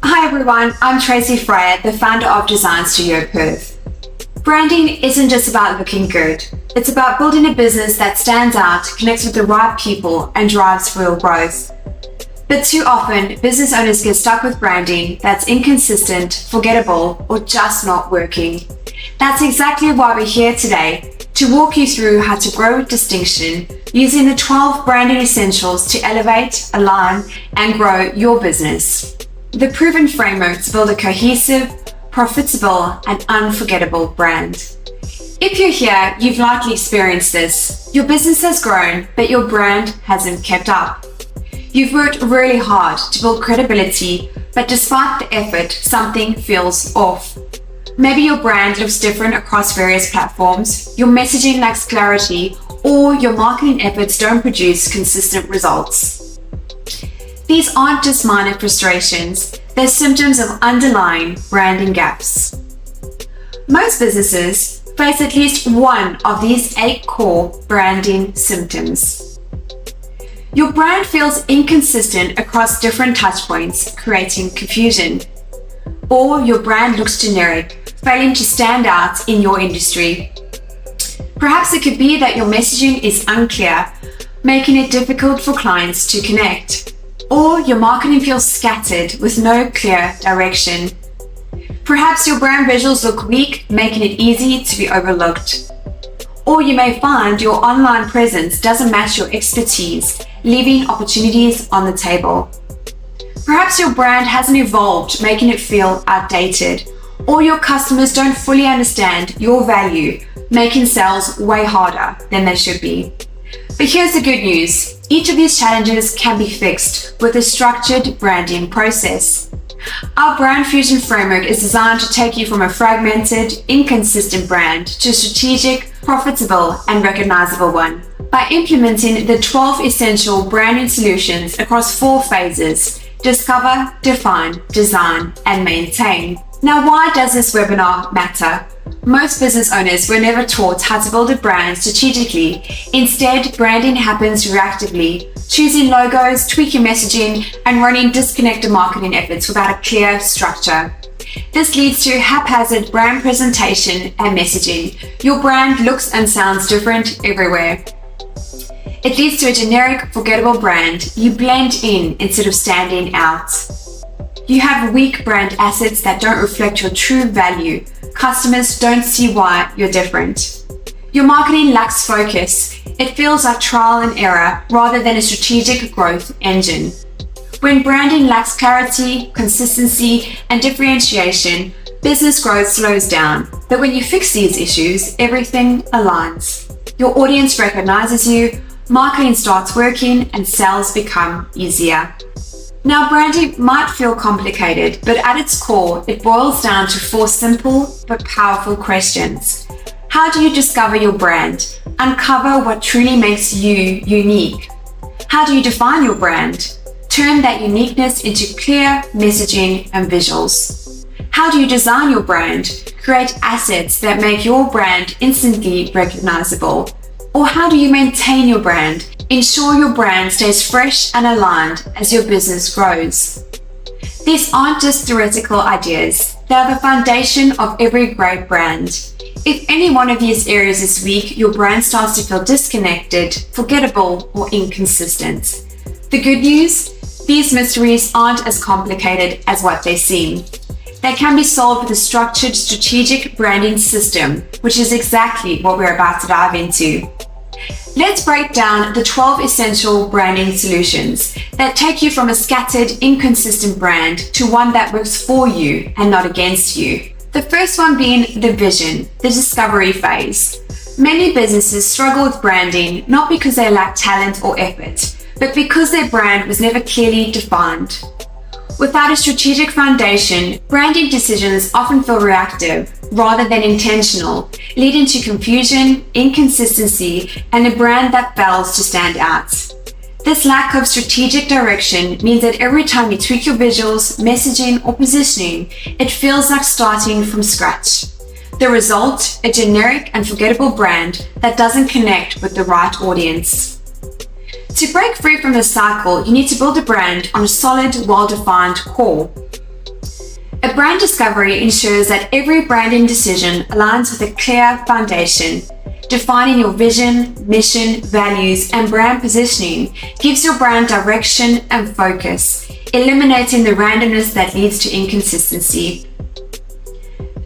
Hi everyone, I'm Tracy Fryer, the founder of Design Studio Perth. Branding isn't just about looking good. It's about building a business that stands out, connects with the right people, and drives real growth. But too often, business owners get stuck with branding that's inconsistent, forgettable, or just not working. That's exactly why we're here today, to walk you through how to grow with distinction using the 12 branding essentials to elevate, align, and grow your business. The proven framework to build a cohesive, profitable, and unforgettable brand. If you're here, you've likely experienced this. Your business has grown, but your brand hasn't kept up. You've worked really hard to build credibility, but despite the effort, something feels off. Maybe your brand looks different across various platforms, your messaging lacks clarity, or your marketing efforts don't produce consistent results. These aren't just minor frustrations, they're symptoms of underlying branding gaps. Most businesses face at least one of these 8 core branding symptoms. Your brand feels inconsistent across different touchpoints, creating confusion. Or your brand looks generic, failing to stand out in your industry. Perhaps it could be that your messaging is unclear, making it difficult for clients to connect. Or your marketing feels scattered with no clear direction. Perhaps your brand visuals look weak, making it easy to be overlooked. Or you may find your online presence doesn't match your expertise, leaving opportunities on the table. Perhaps your brand hasn't evolved, making it feel outdated. Or your customers don't fully understand your value, making sales way harder than they should be. But here's the good news. Each of these challenges can be fixed with a structured branding process. Our Brand Fusion framework is designed to take you from a fragmented, inconsistent brand to a strategic, profitable, and recognizable one. By implementing the 12 essential branding solutions across 4 phases: discover, define, design, and maintain. Now, why does this webinar matter? Most business owners were never taught how to build a brand strategically. Instead, branding happens reactively, choosing logos, tweaking messaging, and running disconnected marketing efforts without a clear structure. This leads to haphazard brand presentation and messaging. Your brand looks and sounds different everywhere. It leads to a generic, forgettable brand. You blend in instead of standing out. You have weak brand assets that don't reflect your true value. Customers don't see why you're different. Your marketing lacks focus. It feels like trial and error rather than a strategic growth engine. When branding lacks clarity, consistency, and differentiation, business growth slows down. But when you fix these issues, everything aligns. Your audience recognizes you, marketing starts working, and sales become easier. Now, branding might feel complicated, but at its core, it boils down to 4 simple but powerful questions. How do you discover your brand? Uncover what truly makes you unique. How do you define your brand? Turn that uniqueness into clear messaging and visuals. How do you design your brand? Create assets that make your brand instantly recognizable. Or how do you maintain your brand? Ensure your brand stays fresh and aligned as your business grows. These aren't just theoretical ideas, they are the foundation of every great brand. If any one of these areas is weak, your brand starts to feel disconnected, forgettable, or inconsistent. The good news? These mysteries aren't as complicated as what they seem. They can be solved with a structured, strategic branding system, which is exactly what we're about to dive into. Let's break down the 12 essential branding solutions that take you from a scattered, inconsistent brand to one that works for you and not against you. The first one being the vision, the discovery phase. Many businesses struggle with branding not because they lack talent or effort, but because their brand was never clearly defined. Without a strategic foundation, branding decisions often feel reactive rather than intentional, leading to confusion, inconsistency, and a brand that fails to stand out. This lack of strategic direction means that every time you tweak your visuals, messaging, or positioning, it feels like starting from scratch. The result, a generic and forgettable brand that doesn't connect with the right audience. To break free from this cycle, you need to build a brand on a solid, well-defined core. brand discovery ensures that every branding decision aligns with a clear foundation. Defining your vision, mission, values, and brand positioning gives your brand direction and focus, eliminating the randomness that leads to inconsistency.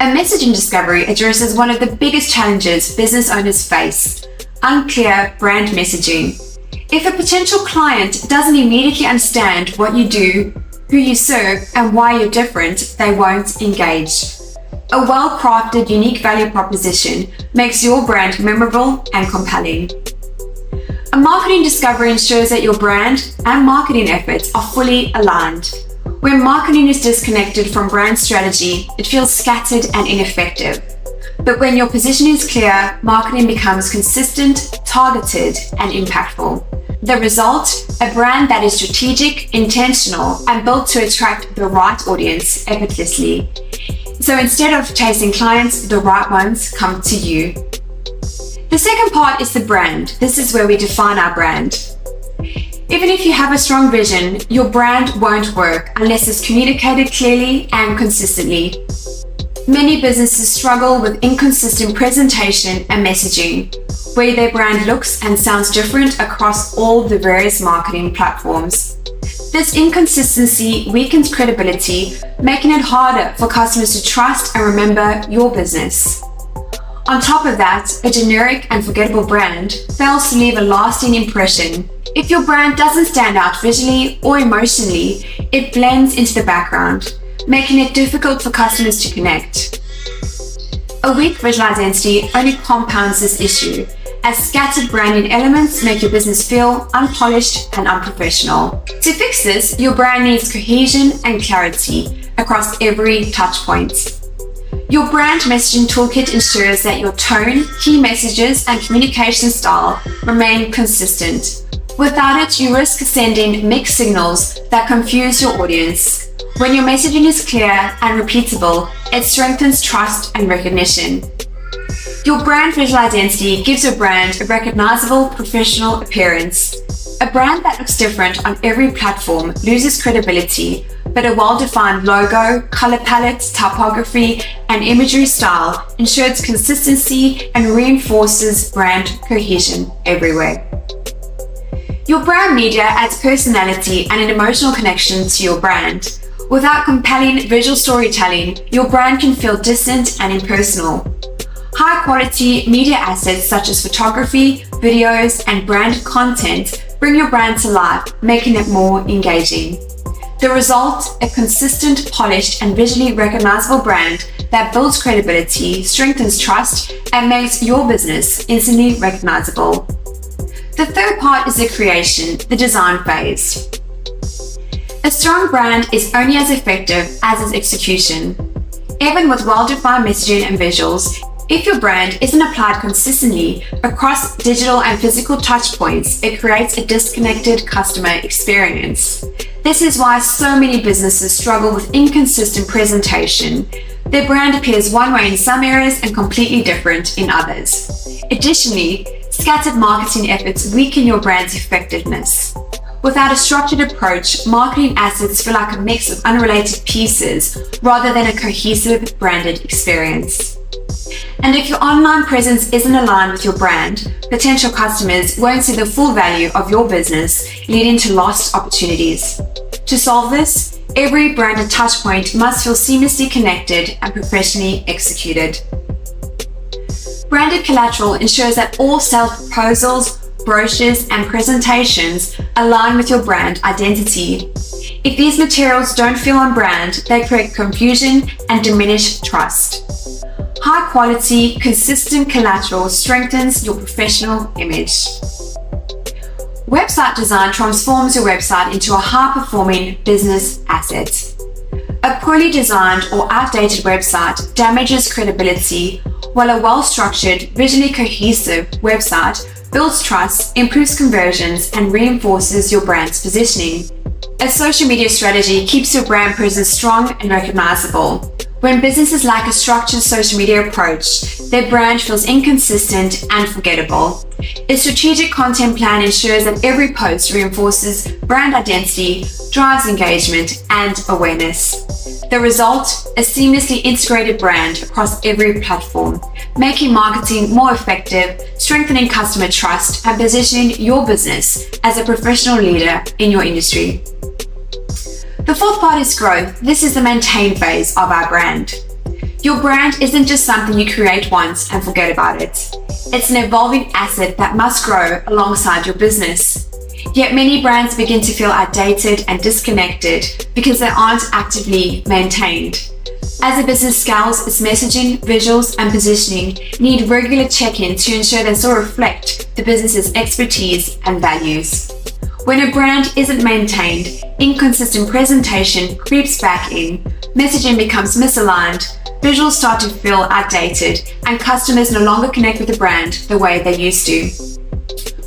A messaging discovery addresses one of the biggest challenges business owners face: unclear brand messaging. If a potential client doesn't immediately understand what you do, who you serve, and why you're different, they won't engage. A well-crafted, unique value proposition makes your brand memorable and compelling. A marketing discovery ensures that your brand and marketing efforts are fully aligned. When marketing is disconnected from brand strategy, it feels scattered and ineffective. But when your position is clear, marketing becomes consistent, targeted, and impactful. The result, a brand that is strategic, intentional, and built to attract the right audience effortlessly. So instead of chasing clients, the right ones come to you. The second part is the brand. This is where we define our brand. Even if you have a strong vision, your brand won't work unless it's communicated clearly and consistently. Many businesses struggle with inconsistent presentation and messaging, where their brand looks and sounds different across all the various marketing platforms. This inconsistency weakens credibility, making it harder for customers to trust and remember your business. On top of that, a generic and forgettable brand fails to leave a lasting impression. If your brand doesn't stand out visually or emotionally, it blends into the background, making it difficult for customers to connect. A weak visual identity only compounds this issue, as scattered branding elements make your business feel unpolished and unprofessional. To fix this, your brand needs cohesion and clarity across every touchpoint. Your brand messaging toolkit ensures that your tone, key messages, and communication style remain consistent. Without it, you risk sending mixed signals that confuse your audience. When your messaging is clear and repeatable, it strengthens trust and recognition. Your brand visual identity gives your brand a recognizable, professional appearance. A brand that looks different on every platform loses credibility, but a well-defined logo, color palette, typography, and imagery style ensures consistency and reinforces brand cohesion everywhere. Your brand media adds personality and an emotional connection to your brand. Without compelling visual storytelling, your brand can feel distant and impersonal. High-quality media assets such as photography, videos, and branded content bring your brand to life, making it more engaging. The result, a consistent, polished, and visually recognizable brand that builds credibility, strengthens trust, and makes your business instantly recognizable. The third part is the creation, the design phase. A strong brand is only as effective as its execution. Even with well-defined messaging and visuals, if your brand isn't applied consistently across digital and physical touchpoints, it creates a disconnected customer experience. This is why so many businesses struggle with inconsistent presentation. Their brand appears one way in some areas and completely different in others. Additionally, scattered marketing efforts weaken your brand's effectiveness. Without a structured approach, marketing assets feel like a mix of unrelated pieces rather than a cohesive branded experience. And if your online presence isn't aligned with your brand, potential customers won't see the full value of your business, leading to lost opportunities. To solve this, every branded touchpoint must feel seamlessly connected and professionally executed. Branded collateral ensures that all sales proposals, brochures, and presentations align with your brand identity. If these materials don't feel on brand, they create confusion and diminish trust. High quality, consistent collateral strengthens your professional image. Website design transforms your website into a high-performing business asset. A poorly designed or outdated website damages credibility, while a well-structured, visually cohesive website builds trust, improves conversions, and reinforces your brand's positioning. A social media strategy keeps your brand presence strong and recognizable. When businesses lack a structured social media approach, their brand feels inconsistent and forgettable. A strategic content plan ensures that every post reinforces brand identity, drives engagement, and awareness. The result, a seamlessly integrated brand across every platform, making marketing more effective, strengthening customer trust, and positioning your business as a professional leader in your industry. The fourth part is growth. This is the maintain phase of our brand. Your brand isn't just something you create once and forget about it. It's an evolving asset that must grow alongside your business. Yet many brands begin to feel outdated and disconnected because they aren't actively maintained. As a business scales, its messaging, visuals, and positioning need regular check-ins to ensure they still reflect the business's expertise and values. When a brand isn't maintained, inconsistent presentation creeps back in, messaging becomes misaligned, visuals start to feel outdated, and customers no longer connect with the brand the way they used to.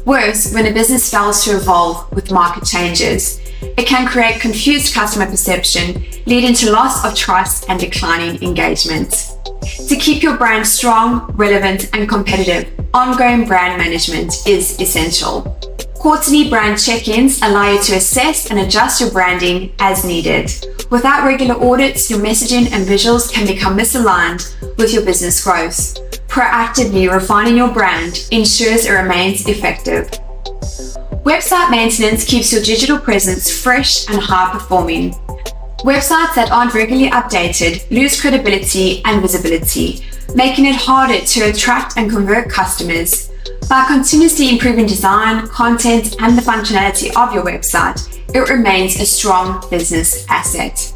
Worse, when a business fails to evolve with market changes, it can create confused customer perception, leading to loss of trust and declining engagement. To keep your brand strong, relevant, and competitive, ongoing brand management is essential. Quarterly brand check-ins allow you to assess and adjust your branding as needed. Without regular audits, your messaging and visuals can become misaligned with your business growth. Proactively refining your brand ensures it remains effective. Website maintenance keeps your digital presence fresh and high-performing. Websites that aren't regularly updated lose credibility and visibility, making it harder to attract and convert customers. By continuously improving design, content, and the functionality of your website, it remains a strong business asset.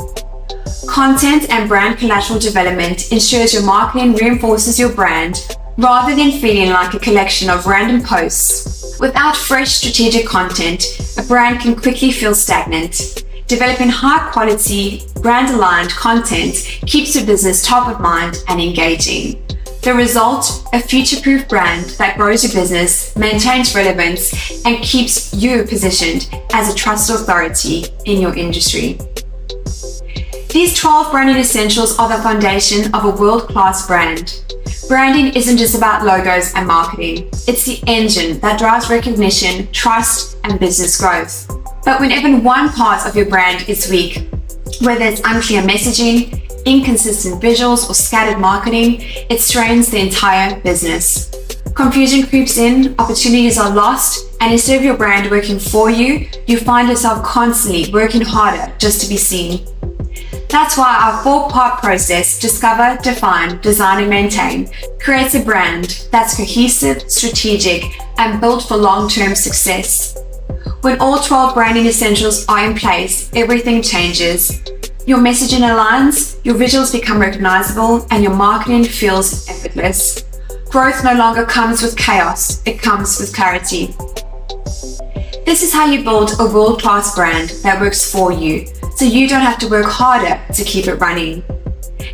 Content and brand collateral development ensures your marketing reinforces your brand rather than feeling like a collection of random posts. Without fresh strategic content, a brand can quickly feel stagnant. Developing high-quality, brand-aligned content keeps your business top of mind and engaging. The result, a future-proof brand that grows your business, maintains relevance, and keeps you positioned as a trusted authority in your industry. These 12 branding essentials are the foundation of a world-class brand. Branding isn't just about logos and marketing. It's the engine that drives recognition, trust, and business growth. But when even one part of your brand is weak, whether it's unclear messaging, inconsistent visuals, or scattered marketing, it strains the entire business. Confusion creeps in, opportunities are lost, and instead of your brand working for you, you find yourself constantly working harder just to be seen. That's why our 4-part process, discover, define, design, and maintain, creates a brand that's cohesive, strategic, and built for long-term success. When all 12 branding essentials are in place, everything changes. Your messaging aligns, your visuals become recognizable, and your marketing feels effortless. Growth no longer comes with chaos, it comes with clarity. This is how you build a world-class brand that works for you, so you don't have to work harder to keep it running.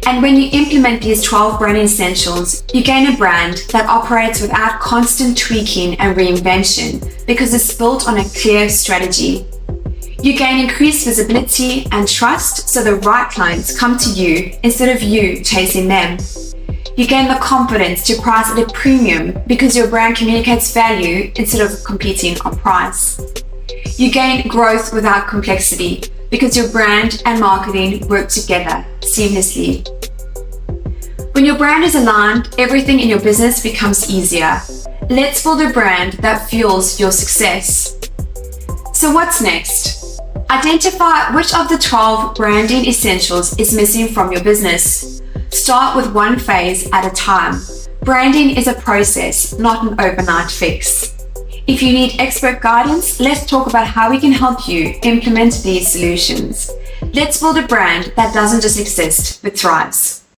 And when you implement these 12 branding essentials, you gain a brand that operates without constant tweaking and reinvention because it's built on a clear strategy. You gain increased visibility and trust so the right clients come to you instead of you chasing them. You gain the confidence to price at a premium because your brand communicates value instead of competing on price. You gain growth without complexity because your brand and marketing work together seamlessly. When your brand is aligned, everything in your business becomes easier. Let's build a brand that fuels your success. So what's next? Identify which of the 12 branding essentials is missing from your business. Start with one phase at a time. Branding is a process, not an overnight fix. If you need expert guidance, let's talk about how we can help you implement these solutions. Let's build a brand that doesn't just exist, but thrives.